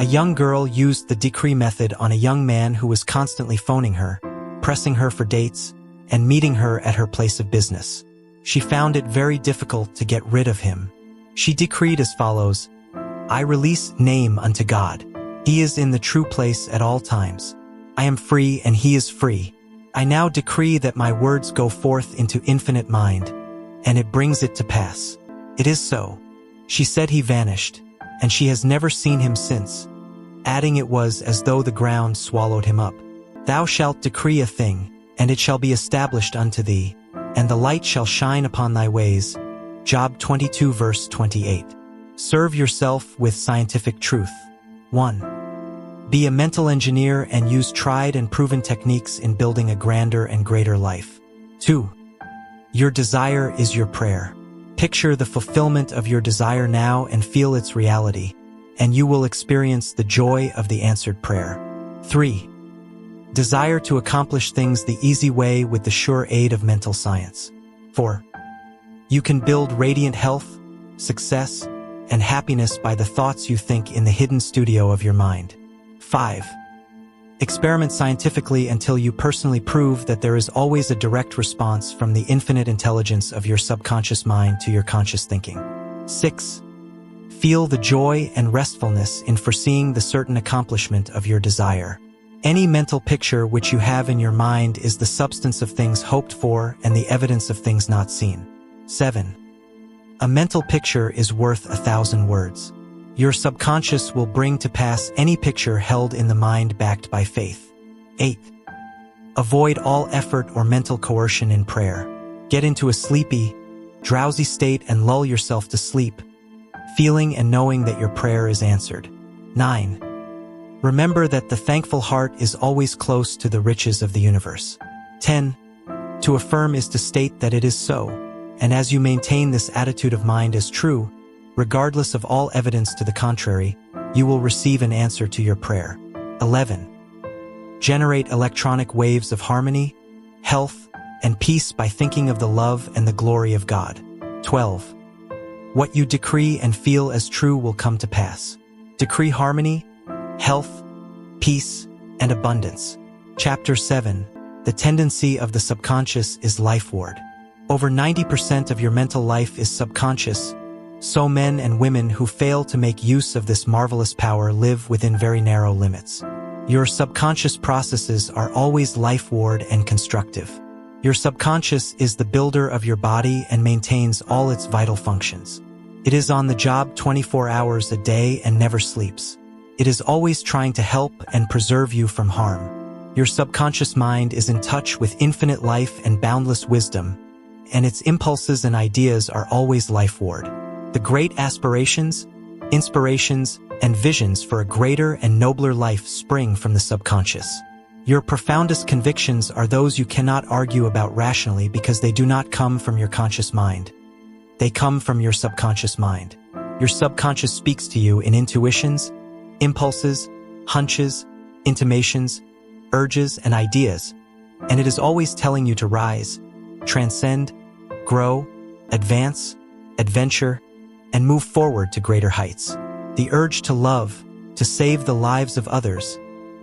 A young girl used the decree method on a young man who was constantly phoning her, pressing her for dates, and meeting her at her place of business. She found it very difficult to get rid of him. She decreed as follows: I release name unto God. He is in the true place at all times. I am free and he is free. I now decree that my words go forth into infinite mind, and it brings it to pass. It is so. She said he vanished, and she has never seen him since, adding it was as though the ground swallowed him up. Thou shalt decree a thing, and it shall be established unto thee, and the light shall shine upon thy ways. Job 22 verse 28. Serve yourself with scientific truth. 1. Be a mental engineer and use tried and proven techniques in building a grander and greater life. 2. Your desire is your prayer. Picture the fulfillment of your desire now and feel its reality, and you will experience the joy of the answered prayer. 3. Desire to accomplish things the easy way with the sure aid of mental science. 4. You can build radiant health, success, and happiness by the thoughts you think in the hidden studio of your mind. 5. Experiment scientifically until you personally prove that there is always a direct response from the infinite intelligence of your subconscious mind to your conscious thinking. 6. Feel the joy and restfulness in foreseeing the certain accomplishment of your desire. Any mental picture which you have in your mind is the substance of things hoped for and the evidence of things not seen. 7. A mental picture is worth 1,000 words. Your subconscious will bring to pass any picture held in the mind backed by faith. 8. Avoid all effort or mental coercion in prayer. Get into a sleepy, drowsy state and lull yourself to sleep, feeling and knowing that your prayer is answered. 9. Remember that the thankful heart is always close to the riches of the universe. 10. To affirm is to state that it is so, and as you maintain this attitude of mind as true, regardless of all evidence to the contrary, you will receive an answer to your prayer. 11. Generate electronic waves of harmony, health, and peace by thinking of the love and the glory of God. 12. What you decree and feel as true will come to pass. Decree harmony, health, peace, and abundance. Chapter 7. The tendency of the subconscious is lifeward. Over 90% of your mental life is subconscious, so men and women who fail to make use of this marvelous power live within very narrow limits. Your subconscious processes are always lifeward and constructive. Your subconscious is the builder of your body and maintains all its vital functions. It is on the job 24 hours a day and never sleeps. It is always trying to help and preserve you from harm. Your subconscious mind is in touch with infinite life and boundless wisdom, and its impulses and ideas are always lifeward. The great aspirations, inspirations, and visions for a greater and nobler life spring from the subconscious. Your profoundest convictions are those you cannot argue about rationally because they do not come from your conscious mind. They come from your subconscious mind. Your subconscious speaks to you in intuitions, impulses, hunches, intimations, urges, and ideas, and it is always telling you to rise, transcend, grow, advance, adventure, and move forward to greater heights. The urge to love, to save the lives of others,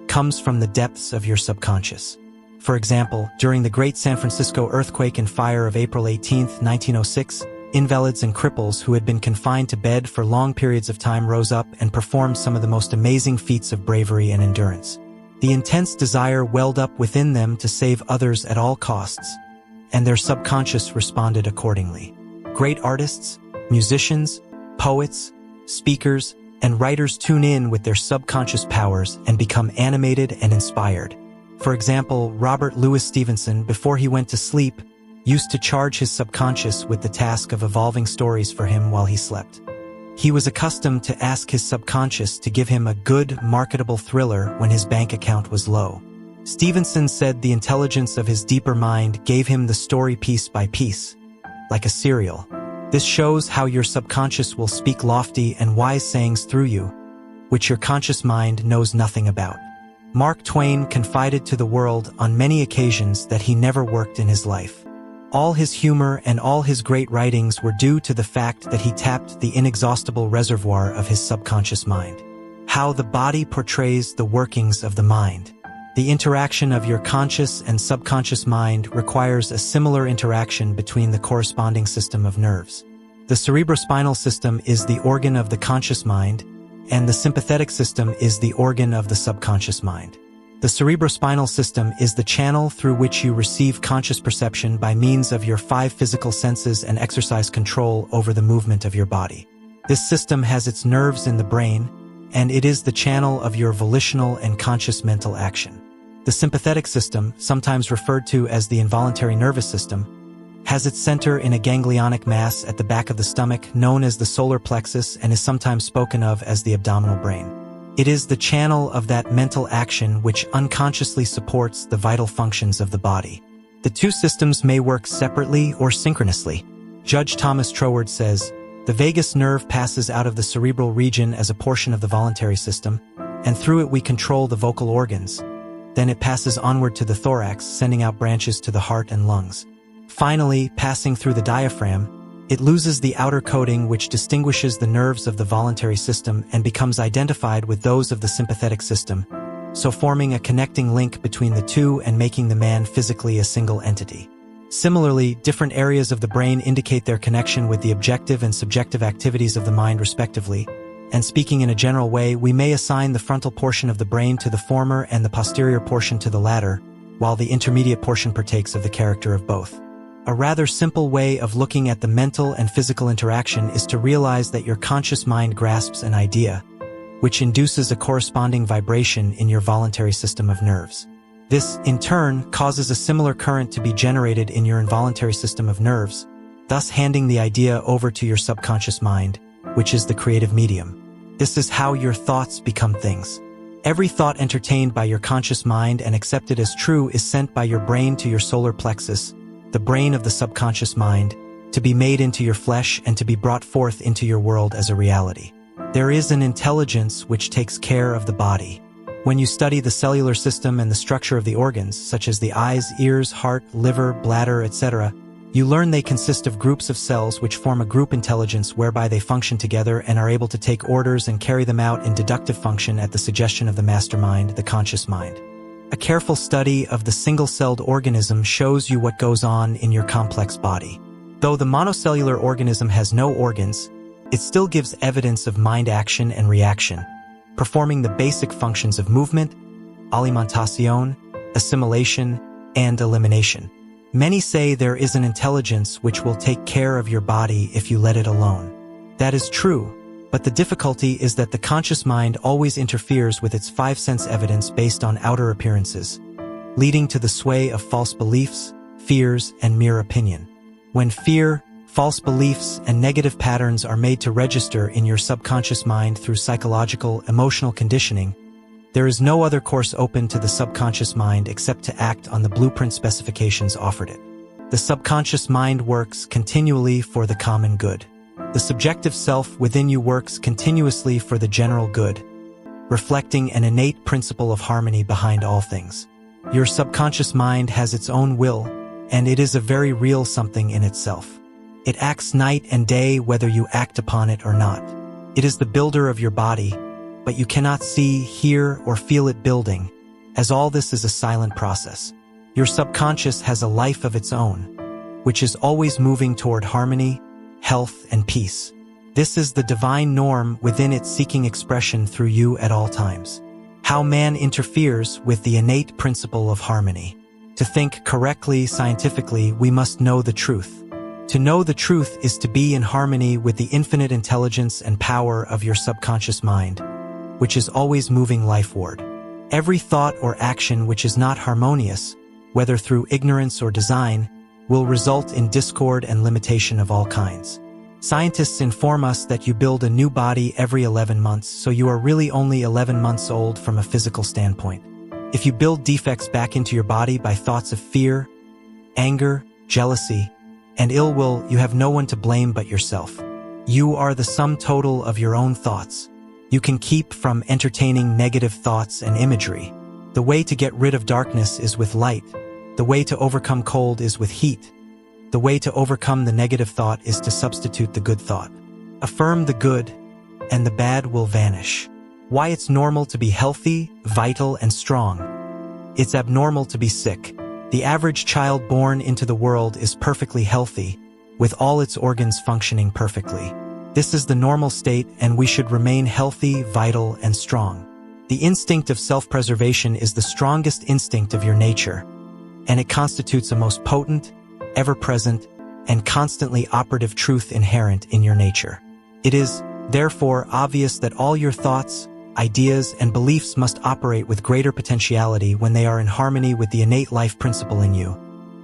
comes from the depths of your subconscious. For example, during the Great San Francisco earthquake and fire of April 18, 1906, invalids and cripples who had been confined to bed for long periods of time rose up and performed some of the most amazing feats of bravery and endurance. The intense desire welled up within them to save others at all costs, and their subconscious responded accordingly. Great artists, musicians, poets, speakers, and writers tune in with their subconscious powers and become animated and inspired. For example, Robert Louis Stevenson, before he went to sleep, used to charge his subconscious with the task of evolving stories for him while he slept. He was accustomed to ask his subconscious to give him a good, marketable thriller when his bank account was low. Stevenson said the intelligence of his deeper mind gave him the story piece by piece, like a cereal. This shows how your subconscious will speak lofty and wise sayings through you, which your conscious mind knows nothing about. Mark Twain confided to the world on many occasions that he never worked in his life. All his humor and all his great writings were due to the fact that he tapped the inexhaustible reservoir of his subconscious mind. How the body portrays the workings of the mind. The interaction of your conscious and subconscious mind requires a similar interaction between the corresponding system of nerves. The cerebrospinal system is the organ of the conscious mind, and the sympathetic system is the organ of the subconscious mind. The cerebrospinal system is the channel through which you receive conscious perception by means of your 5 physical senses and exercise control over the movement of your body. This system has its nerves in the brain, and it is the channel of your volitional and conscious mental action. The sympathetic system, sometimes referred to as the involuntary nervous system, has its center in a ganglionic mass at the back of the stomach known as the solar plexus and is sometimes spoken of as the abdominal brain. It is the channel of that mental action which unconsciously supports the vital functions of the body. The two systems may work separately or synchronously. Judge Thomas Troward says, "The vagus nerve passes out of the cerebral region as a portion of the voluntary system, and through it we control the vocal organs. Then it passes onward to the thorax, sending out branches to the heart and lungs. Finally, passing through the diaphragm, it loses the outer coating which distinguishes the nerves of the voluntary system and becomes identified with those of the sympathetic system, so forming a connecting link between the two and making the man physically a single entity." Similarly, different areas of the brain indicate their connection with the objective and subjective activities of the mind respectively, and speaking in a general way, we may assign the frontal portion of the brain to the former and the posterior portion to the latter, while the intermediate portion partakes of the character of both. A rather simple way of looking at the mental and physical interaction is to realize that your conscious mind grasps an idea, which induces a corresponding vibration in your voluntary system of nerves. This, in turn, causes a similar current to be generated in your involuntary system of nerves, thus handing the idea over to your subconscious mind, which is the creative medium. This is how your thoughts become things. Every thought entertained by your conscious mind and accepted as true is sent by your brain to your solar plexus, the brain of the subconscious mind, to be made into your flesh and to be brought forth into your world as a reality. There is an intelligence which takes care of the body. When you study the cellular system and the structure of the organs, such as the eyes, ears, heart, liver, bladder, etc., you learn they consist of groups of cells which form a group intelligence whereby they function together and are able to take orders and carry them out in deductive function at the suggestion of the mastermind, the conscious mind. A careful study of the single-celled organism shows you what goes on in your complex body. Though the monocellular organism has no organs, it still gives evidence of mind action and reaction, performing the basic functions of movement, alimentation, assimilation, and elimination. Many say there is an intelligence which will take care of your body if you let it alone. That is true. But the difficulty is that the conscious mind always interferes with its 5-sense evidence based on outer appearances, leading to the sway of false beliefs, fears, and mere opinion. When fear, false beliefs, and negative patterns are made to register in your subconscious mind through psychological, emotional conditioning, there is no other course open to the subconscious mind except to act on the blueprint specifications offered it. The subconscious mind works continually for the common good. The subjective self within you works continuously for the general good, reflecting an innate principle of harmony behind all things. Your subconscious mind has its own will, and it is a very real something in itself. It acts night and day whether you act upon it or not. It is the builder of your body, but you cannot see, hear, or feel it building, as all this is a silent process. Your subconscious has a life of its own, which is always moving toward harmony, health, and peace. This is the divine norm within it seeking expression through you at all times. How man interferes with the innate principle of harmony. To think correctly, scientifically, we must know the truth. To know the truth is to be in harmony with the infinite intelligence and power of your subconscious mind, which is always moving lifeward. Every thought or action which is not harmonious, whether through ignorance or design, will result in discord and limitation of all kinds. Scientists inform us that you build a new body every 11 months, so you are really only 11 months old from a physical standpoint. If you build defects back into your body by thoughts of fear, anger, jealousy, and ill will, you have no one to blame but yourself. You are the sum total of your own thoughts. You can keep from entertaining negative thoughts and imagery. The way to get rid of darkness is with light. The way to overcome cold is with heat. The way to overcome the negative thought is to substitute the good thought. Affirm the good, and the bad will vanish. Why it's normal to be healthy, vital, and strong. It's abnormal to be sick. The average child born into the world is perfectly healthy, with all its organs functioning perfectly. This is the normal state, and we should remain healthy, vital, and strong. The instinct of self-preservation is the strongest instinct of your nature, and it constitutes a most potent, ever-present, and constantly operative truth inherent in your nature. It is, therefore, obvious that all your thoughts, ideas, and beliefs must operate with greater potentiality when they are in harmony with the innate life principle in you,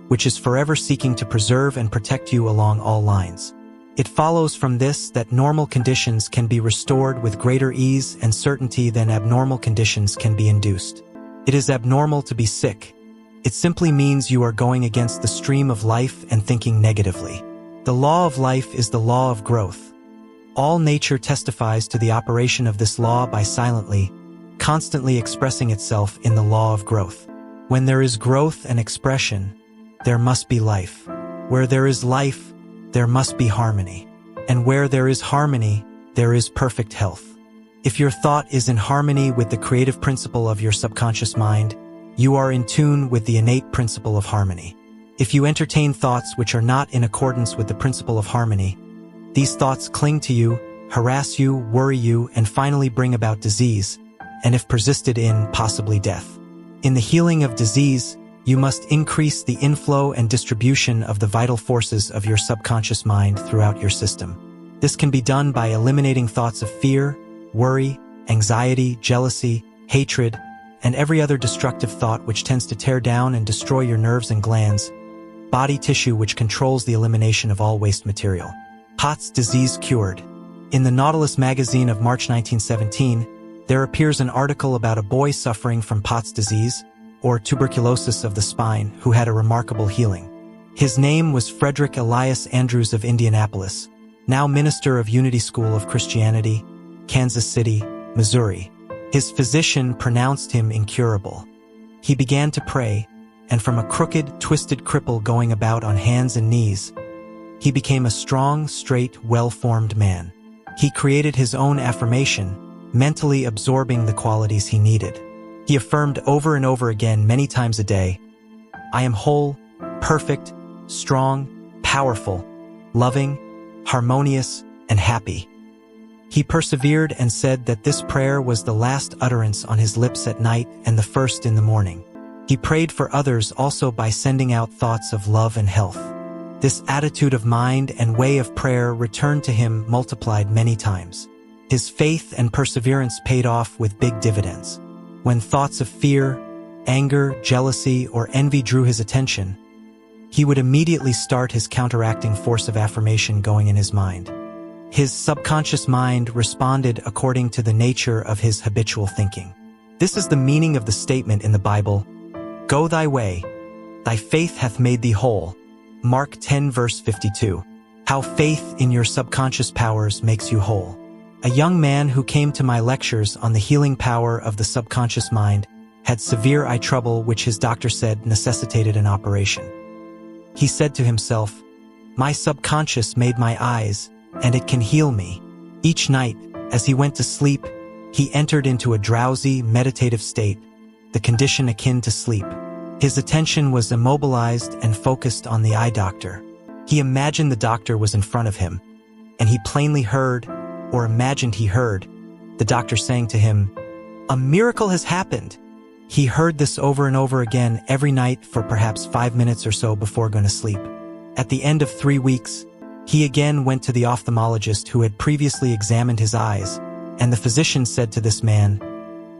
which is forever seeking to preserve and protect you along all lines. It follows from this that normal conditions can be restored with greater ease and certainty than abnormal conditions can be induced. It is abnormal to be sick. It simply means you are going against the stream of life and thinking negatively. The law of life is the law of growth. All nature testifies to the operation of this law by silently, constantly expressing itself in the law of growth. When there is growth and expression, there must be life. Where there is life, there must be harmony. And where there is harmony, there is perfect health. If your thought is in harmony with the creative principle of your subconscious mind, you are in tune with the innate principle of harmony. If you entertain thoughts which are not in accordance with the principle of harmony, these thoughts cling to you, harass you, worry you, and finally bring about disease, and if persisted in, possibly death. In the healing of disease, you must increase the inflow and distribution of the vital forces of your subconscious mind throughout your system. This can be done by eliminating thoughts of fear, worry, anxiety, jealousy, hatred, and every other destructive thought which tends to tear down and destroy your nerves and glands, body tissue which controls the elimination of all waste material. POTS disease cured. In the Nautilus magazine of March 1917, there appears an article about a boy suffering from POTS disease, or tuberculosis of the spine, who had a remarkable healing. His name was Frederick Elias Andrews of Indianapolis, now minister of Unity School of Christianity, Kansas City, Missouri. His physician pronounced him incurable. He began to pray, and from a crooked, twisted cripple going about on hands and knees, he became a strong, straight, well-formed man. He created his own affirmation, mentally absorbing the qualities he needed. He affirmed over and over again many times a day, "I am whole, perfect, strong, powerful, loving, harmonious, and happy." He persevered and said that this prayer was the last utterance on his lips at night and the first in the morning. He prayed for others also by sending out thoughts of love and health. This attitude of mind and way of prayer returned to him multiplied many times. His faith and perseverance paid off with big dividends. When thoughts of fear, anger, jealousy, or envy drew his attention, he would immediately start his counteracting force of affirmation going in his mind. His subconscious mind responded according to the nature of his habitual thinking. This is the meaning of the statement in the Bible, "Go thy way, thy faith hath made thee whole." Mark 10 verse 52. How faith in your subconscious powers makes you whole. A young man who came to my lectures on the healing power of the subconscious mind had severe eye trouble which his doctor said necessitated an operation. He said to himself, "My subconscious made my eyes, and it can heal me." Each night, as he went to sleep, he entered into a drowsy, meditative state, the condition akin to sleep. His attention was immobilized and focused on the eye doctor. He imagined the doctor was in front of him, and he plainly heard, or imagined he heard, the doctor saying to him, "A miracle has happened." He heard this over and over again every night for perhaps 5 minutes or so before going to sleep. At the end of 3 weeks, he again went to the ophthalmologist who had previously examined his eyes, and the physician said to this man,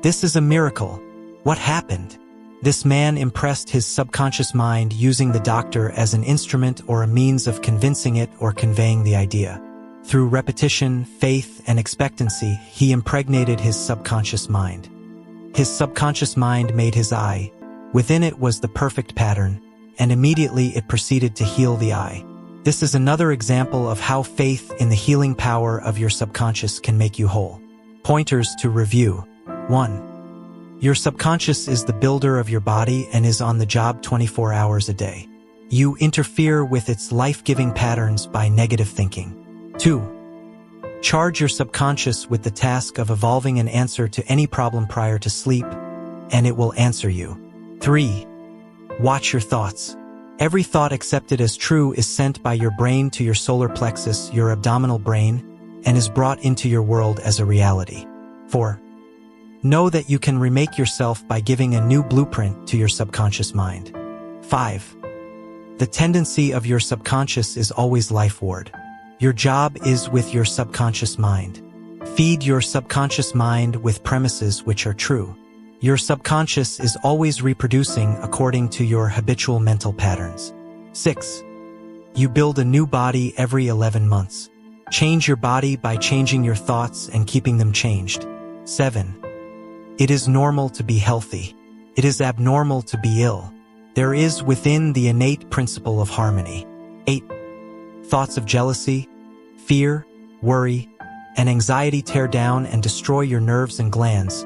"This is a miracle. What happened?" This man impressed his subconscious mind using the doctor as an instrument or a means of convincing it or conveying the idea. Through repetition, faith, and expectancy, he impregnated his subconscious mind. His subconscious mind made his eye. Within it was the perfect pattern, and immediately it proceeded to heal the eye. This is another example of how faith in the healing power of your subconscious can make you whole. Pointers to review. 1. Your subconscious is the builder of your body and is on the job 24 hours a day. You interfere with its life-giving patterns by negative thinking. 2. Charge your subconscious with the task of evolving an answer to any problem prior to sleep, and it will answer you. 3. Watch your thoughts. Every thought accepted as true is sent by your brain to your solar plexus, your abdominal brain, and is brought into your world as a reality. 4. Know that you can remake yourself by giving a new blueprint to your subconscious mind. 5. The tendency of your subconscious is always lifeward. Your job is with your subconscious mind. Feed your subconscious mind with premises which are true. Your subconscious is always reproducing according to your habitual mental patterns. 6. You build a new body every 11 months. Change your body by changing your thoughts and keeping them changed. 7. It is normal to be healthy. It is abnormal to be ill. There is within the innate principle of harmony. 8. Thoughts of jealousy, fear, worry, and anxiety tear down and destroy your nerves and glands,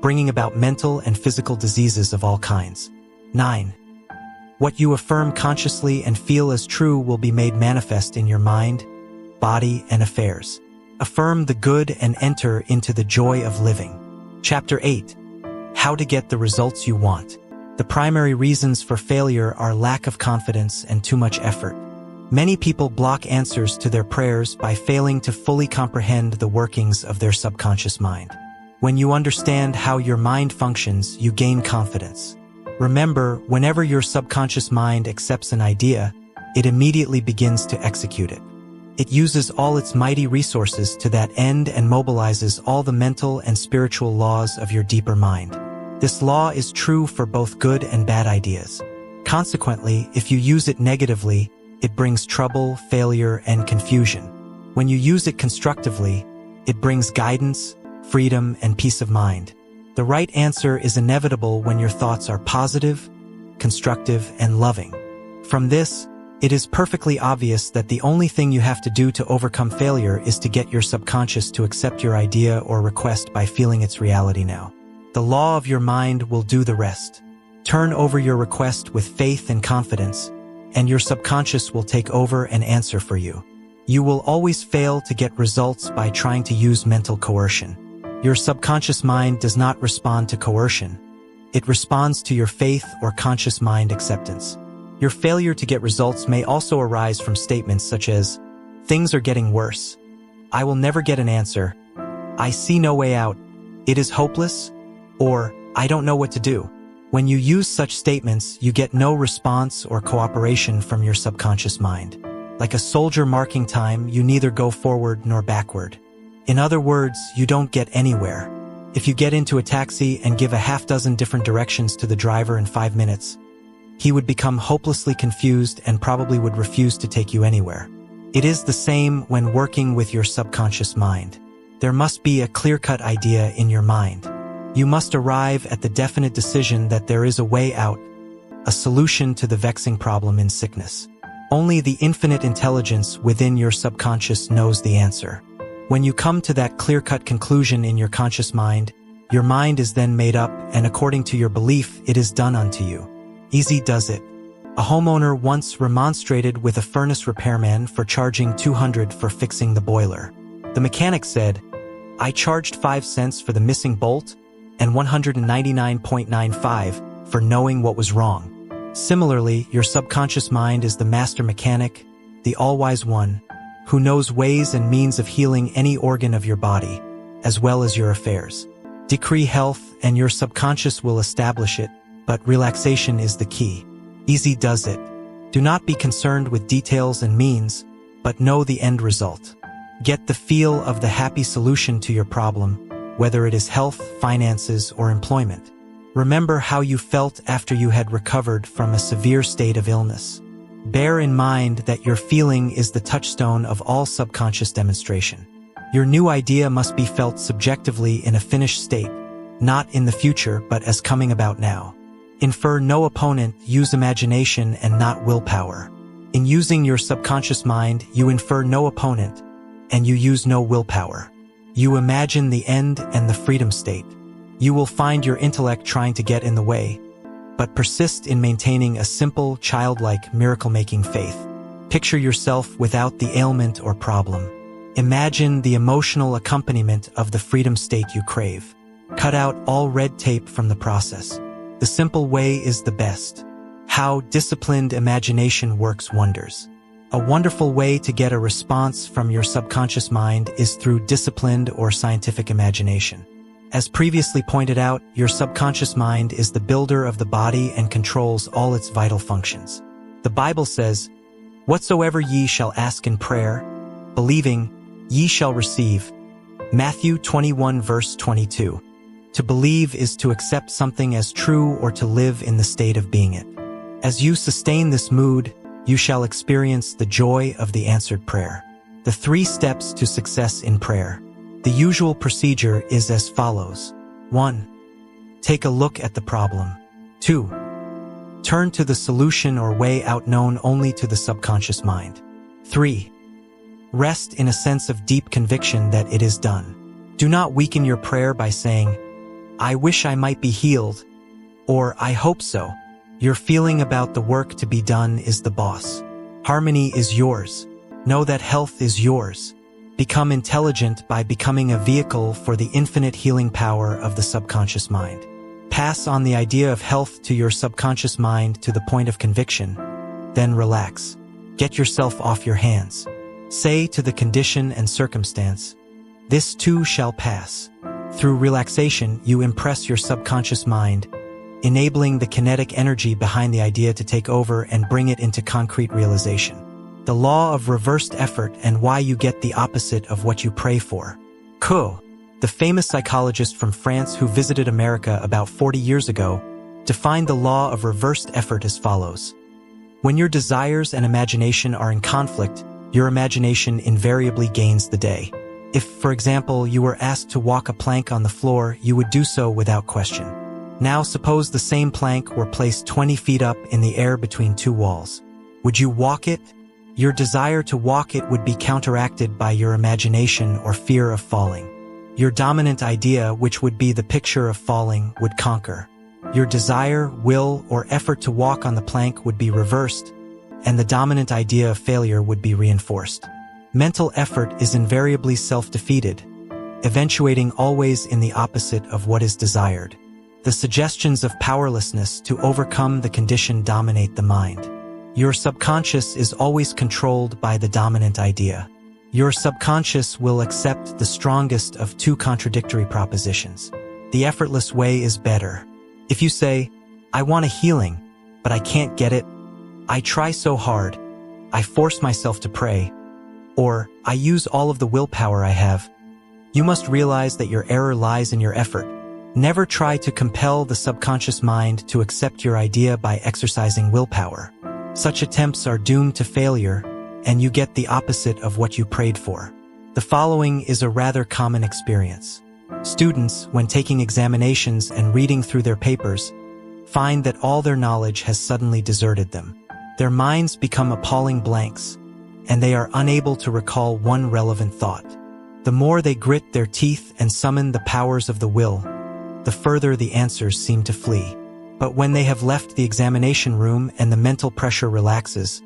bringing about mental and physical diseases of all kinds. 9. What you affirm consciously and feel as true will be made manifest in your mind, body, and affairs. Affirm the good and enter into the joy of living. Chapter 8. How to get the results you want. The primary reasons for failure are lack of confidence and too much effort. Many people block answers to their prayers by failing to fully comprehend the workings of their subconscious mind. When you understand how your mind functions, you gain confidence. Remember, whenever your subconscious mind accepts an idea, it immediately begins to execute it. It uses all its mighty resources to that end and mobilizes all the mental and spiritual laws of your deeper mind. This law is true for both good and bad ideas. Consequently, if you use it negatively, it brings trouble, failure, and confusion. When you use it constructively, it brings guidance, freedom, and peace of mind. The right answer is inevitable when your thoughts are positive, constructive, and loving. From this, it is perfectly obvious that the only thing you have to do to overcome failure is to get your subconscious to accept your idea or request by feeling its reality now. The law of your mind will do the rest. Turn over your request with faith and confidence, and your subconscious will take over and answer for you. You will always fail to get results by trying to use mental coercion. Your subconscious mind does not respond to coercion. It responds to your faith or conscious mind acceptance. Your failure to get results may also arise from statements such as, "Things are getting worse. I will never get an answer. I see no way out. It is hopeless," or "I don't know what to do." When you use such statements, you get no response or cooperation from your subconscious mind. Like a soldier marking time, you neither go forward nor backward. In other words, you don't get anywhere. If you get into a taxi and give a half-dozen different directions to the driver in 5 minutes, he would become hopelessly confused and probably would refuse to take you anywhere. It is the same when working with your subconscious mind. There must be a clear-cut idea in your mind. You must arrive at the definite decision that there is a way out, a solution to the vexing problem in sickness. Only the infinite intelligence within your subconscious knows the answer. When you come to that clear-cut conclusion in your conscious mind, your mind is then made up, and according to your belief, it is done unto you. Easy does it. A homeowner once remonstrated with a furnace repairman for charging $200 for fixing the boiler. The mechanic said, "I charged 5 cents for the missing bolt and 199.95 for knowing what was wrong." Similarly, your subconscious mind is the master mechanic, the all-wise one, who knows ways and means of healing any organ of your body, as well as your affairs. Decree health, and your subconscious will establish it, but relaxation is the key. Easy does it. Do not be concerned with details and means, but know the end result. Get the feel of the happy solution to your problem, whether it is health, finances, or employment. Remember how you felt after you had recovered from a severe state of illness. Bear in mind that your feeling is the touchstone of all subconscious demonstration. Your new idea must be felt subjectively in a finished state, not in the future but as coming about now. Infer no opponent, use imagination and not willpower. In using your subconscious mind, you infer no opponent, and you use no willpower. You imagine the end and the freedom state. You will find your intellect trying to get in the way, but persist in maintaining a simple, childlike, miracle-making faith. Picture yourself without the ailment or problem. Imagine the emotional accompaniment of the freedom state you crave. Cut out all red tape from the process. The simple way is the best. How disciplined imagination works wonders. A wonderful way to get a response from your subconscious mind is through disciplined or scientific imagination. As previously pointed out, your subconscious mind is the builder of the body and controls all its vital functions. The Bible says, "Whatsoever ye shall ask in prayer, believing, ye shall receive." Matthew 21 verse 22. To believe is to accept something as true or to live in the state of being it. As you sustain this mood, you shall experience the joy of the answered prayer. The 3 steps to success in prayer. The usual procedure is as follows. 1. Take a look at the problem. 2. Turn to the solution or way out known only to the subconscious mind. 3. Rest in a sense of deep conviction that it is done. Do not weaken your prayer by saying, "I wish I might be healed," or "I hope so." Your feeling about the work to be done is the boss. Harmony is yours. Know that health is yours. Become intelligent by becoming a vehicle for the infinite healing power of the subconscious mind. Pass on the idea of health to your subconscious mind to the point of conviction. Then relax. Get yourself off your hands. Say to the condition and circumstance, "This too shall pass." Through relaxation, you impress your subconscious mind, enabling the kinetic energy behind the idea to take over and bring it into concrete realization. The law of reversed effort and why you get the opposite of what you pray for. Coe, the famous psychologist from France who visited America about 40 years ago, defined the law of reversed effort as follows. When your desires and imagination are in conflict, your imagination invariably gains the day. If, for example, you were asked to walk a plank on the floor, you would do so without question. Now suppose the same plank were placed 20 feet up in the air between 2 walls. Would you walk it? Your desire to walk it would be counteracted by your imagination or fear of falling. Your dominant idea, which would be the picture of falling, would conquer. Your desire, will, or effort to walk on the plank would be reversed, and the dominant idea of failure would be reinforced. Mental effort is invariably self-defeated, eventuating always in the opposite of what is desired. The suggestions of powerlessness to overcome the condition dominate the mind. Your subconscious is always controlled by the dominant idea. Your subconscious will accept the strongest of 2 contradictory propositions. The effortless way is better. If you say, "I want a healing, but I can't get it. I try so hard. I force myself to pray," or "I use all of the willpower I have," you must realize that your error lies in your effort. Never try to compel the subconscious mind to accept your idea by exercising willpower. Such attempts are doomed to failure, and you get the opposite of what you prayed for. The following is a rather common experience. Students, when taking examinations and reading through their papers, find that all their knowledge has suddenly deserted them. Their minds become appalling blanks, and they are unable to recall one relevant thought. The more they grit their teeth and summon the powers of the will, the further the answers seem to flee. But when they have left the examination room and the mental pressure relaxes,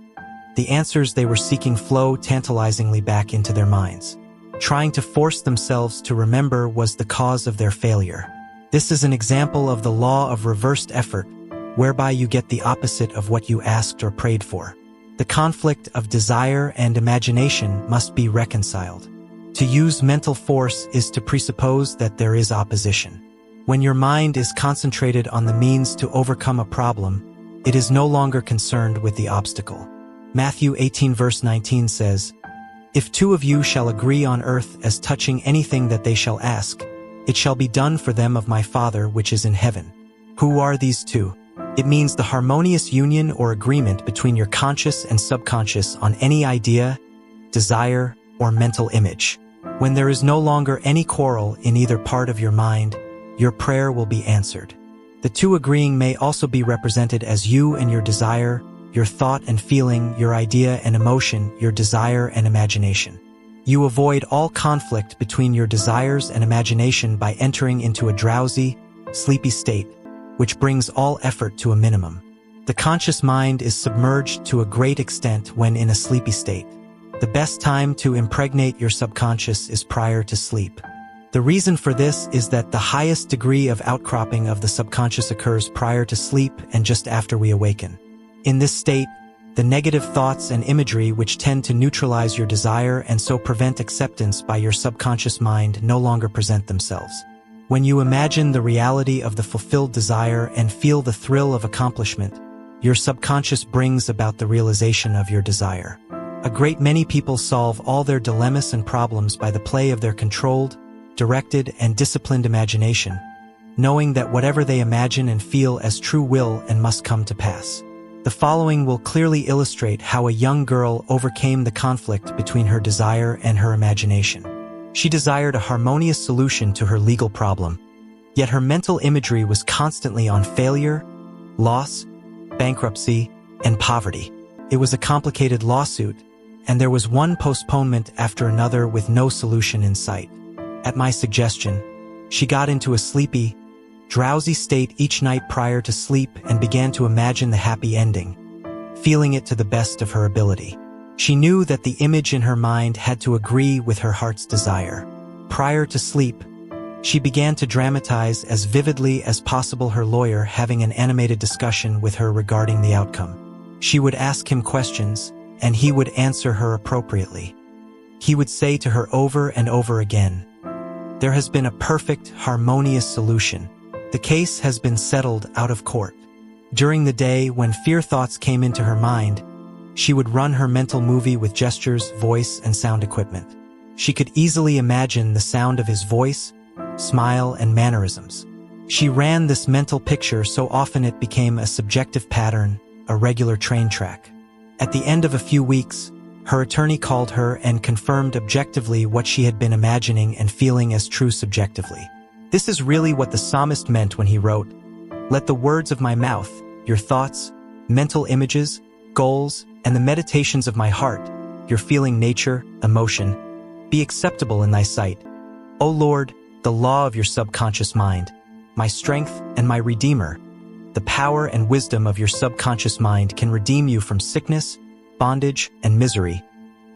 the answers they were seeking flow tantalizingly back into their minds. Trying to force themselves to remember was the cause of their failure. This is an example of the law of reversed effort, whereby you get the opposite of what you asked or prayed for. The conflict of desire and imagination must be reconciled. To use mental force is to presuppose that there is opposition. When your mind is concentrated on the means to overcome a problem, it is no longer concerned with the obstacle. Matthew 18 verse 19 says, "If 2 of you shall agree on earth as touching anything that they shall ask, it shall be done for them of my Father which is in heaven." Who are these 2? It means the harmonious union or agreement between your conscious and subconscious on any idea, desire, or mental image. When there is no longer any quarrel in either part of your mind, your prayer will be answered. The 2 agreeing may also be represented as you and your desire, your thought and feeling, your idea and emotion, your desire and imagination. You avoid all conflict between your desires and imagination by entering into a drowsy, sleepy state, which brings all effort to a minimum. The conscious mind is submerged to a great extent when in a sleepy state. The best time to impregnate your subconscious is prior to sleep. The reason for this is that the highest degree of outcropping of the subconscious occurs prior to sleep and just after we awaken. In this state, the negative thoughts and imagery which tend to neutralize your desire and so prevent acceptance by your subconscious mind no longer present themselves. When you imagine the reality of the fulfilled desire and feel the thrill of accomplishment, your subconscious brings about the realization of your desire. A great many people solve all their dilemmas and problems by the play of their controlled, directed, and disciplined imagination, knowing that whatever they imagine and feel as true will and must come to pass. The following will clearly illustrate how a young girl overcame the conflict between her desire and her imagination. She desired a harmonious solution to her legal problem, yet her mental imagery was constantly on failure, loss, bankruptcy, and poverty. It was a complicated lawsuit, and there was one postponement after another with no solution in sight. At my suggestion, she got into a sleepy, drowsy state each night prior to sleep and began to imagine the happy ending, feeling it to the best of her ability. She knew that the image in her mind had to agree with her heart's desire. Prior to sleep, she began to dramatize as vividly as possible her lawyer having an animated discussion with her regarding the outcome. She would ask him questions, and he would answer her appropriately. He would say to her over and over again, "There has been a perfect, harmonious solution. The case has been settled out of court." During the day, when fear thoughts came into her mind, she would run her mental movie with gestures, voice, and sound equipment. She could easily imagine the sound of his voice, smile, and mannerisms. She ran this mental picture so often it became a subjective pattern, a regular train track. At the end of a few weeks, her attorney called her and confirmed objectively what she had been imagining and feeling as true subjectively. This is really what the psalmist meant when he wrote, "Let the words of my mouth, your thoughts, mental images, goals, and the meditations of my heart, your feeling nature, emotion, be acceptable in thy sight. O Lord, the law of your subconscious mind, my strength and my redeemer." The power and wisdom of your subconscious mind can redeem you from sickness, bondage, and misery.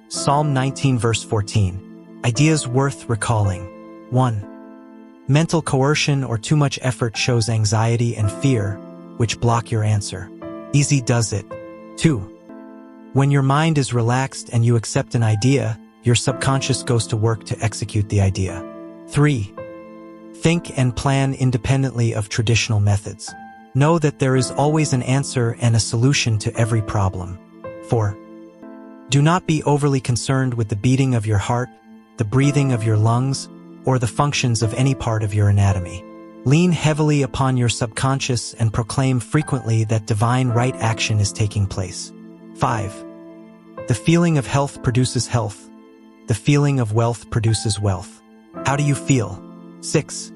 Psalm 19 verse 14. Ideas worth recalling. 1. Mental coercion or too much effort shows anxiety and fear, which block your answer. Easy does it. 2. When your mind is relaxed and you accept an idea, your subconscious goes to work to execute the idea. 3. Think and plan independently of traditional methods. Know that there is always an answer and a solution to every problem. 4. Do not be overly concerned with the beating of your heart, the breathing of your lungs, or the functions of any part of your anatomy. Lean heavily upon your subconscious and proclaim frequently that divine right action is taking place. 5. The feeling of health produces health. The feeling of wealth produces wealth. How do you feel? 6.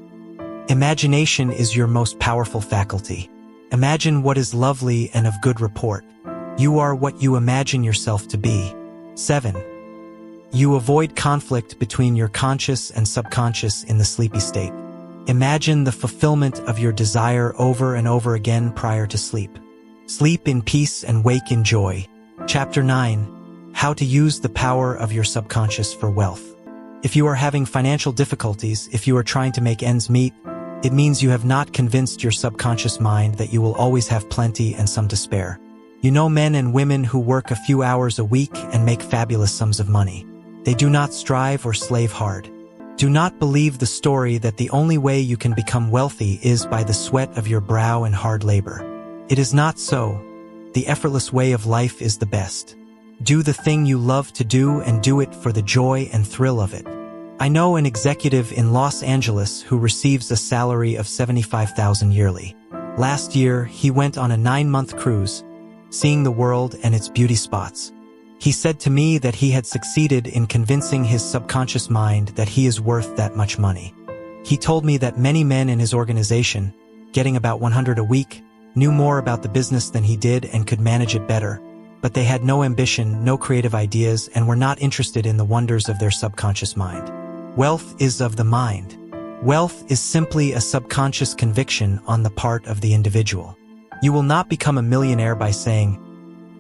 Imagination is your most powerful faculty. Imagine what is lovely and of good report. You are what you imagine yourself to be. 7. You avoid conflict between your conscious and subconscious in the sleepy state. Imagine the fulfillment of your desire over and over again prior to sleep. Sleep in peace and wake in joy. Chapter 9. How to use the power of your subconscious for wealth. If you are having financial difficulties, if you are trying to make ends meet, it means you have not convinced your subconscious mind that you will always have plenty and some to spare. You know men and women who work a few hours a week and make fabulous sums of money. They do not strive or slave hard. Do not believe the story that the only way you can become wealthy is by the sweat of your brow and hard labor. It is not so. The effortless way of life is the best. Do the thing you love to do and do it for the joy and thrill of it. I know an executive in Los Angeles who receives a salary of $75,000 yearly. Last year, he went on a 9-month cruise, seeing the world and its beauty spots. He said to me that he had succeeded in convincing his subconscious mind that he is worth that much money. He told me that many men in his organization, getting about 100 a week, knew more about the business than he did and could manage it better, but they had no ambition, no creative ideas, and were not interested in the wonders of their subconscious mind. Wealth is of the mind. Wealth is simply a subconscious conviction on the part of the individual. You will not become a millionaire by saying,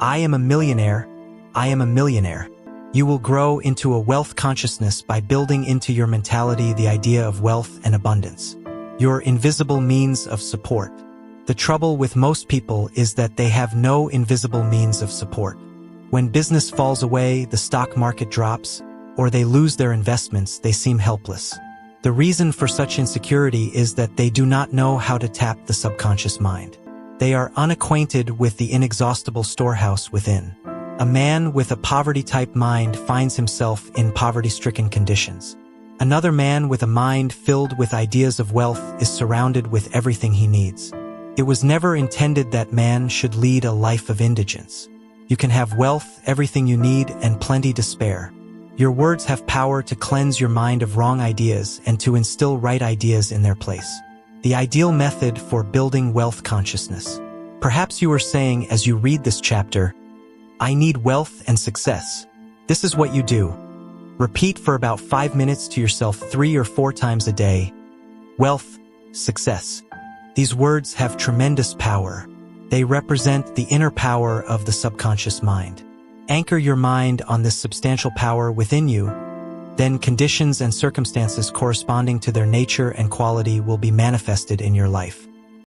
"I am a millionaire, I am a millionaire." You will grow into a wealth consciousness by building into your mentality the idea of wealth and abundance. Your invisible means of support. The trouble with most people is that they have no invisible means of support. When business falls away, the stock market drops, or they lose their investments, they seem helpless. The reason for such insecurity is that they do not know how to tap the subconscious mind. They are unacquainted with the inexhaustible storehouse within. A man with a poverty-type mind finds himself in poverty-stricken conditions. Another man with a mind filled with ideas of wealth is surrounded with everything he needs. It was never intended that man should lead a life of indigence. You can have wealth, everything you need, and plenty to spare. Your words have power to cleanse your mind of wrong ideas and to instill right ideas in their place. The ideal method for building wealth consciousness. Perhaps you are saying as you read this chapter, I need wealth and success. This is what you do. Repeat for about 5 minutes to yourself 3 or 4 times a day. Wealth, success. These words have tremendous power. They represent the inner power of the subconscious mind. Anchor your mind on this substantial power within you, then conditions and circumstances corresponding to their nature and quality will be manifested in your life.